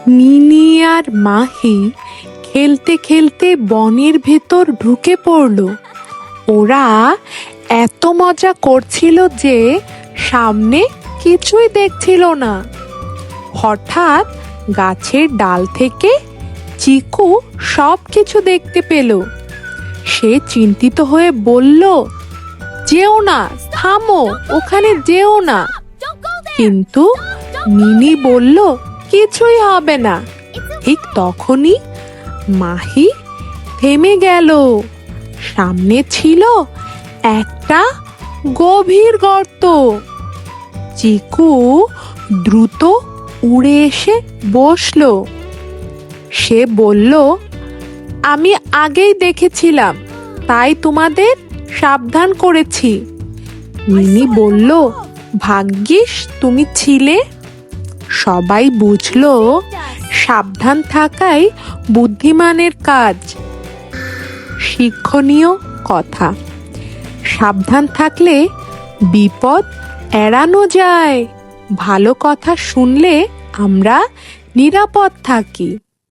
Mini আর মাহি খেলতে খেলতে বনের ভেতর ঢুকে পড়ল। ওরা এত মজা করছিল যে সামনে কিছুই দেখছিল না। হঠাৎ গাছের ডাল থেকে চিকু সব কিছু দেখতে পেল। সে চিন্তিত হয়ে বলল, যেও না, থামো, ওখানে যেও না। কিন্তু মিনি বলল, কিছুই হবে না। ঠিক তখনই মাহি থেমে গেল। সামনে ছিল একটা গভীর গর্ত। চিকু দ্রুত উড়ে এসে বসলো। সে বলল, আমি আগেই দেখেছিলাম, তাই তোমাদের সাবধান করেছি। মিনি বলল, ভাগ্যিস তুমি ছিলে। সবাই বুঝলো সাবধান থাকাই বুদ্ধিমানের কাজ। শিক্ষণীয় কথা, সাবধান থাকলে বিপদ এড়ানো যায়। ভালো কথা শুনলে আমরা নিরাপদ থাকি।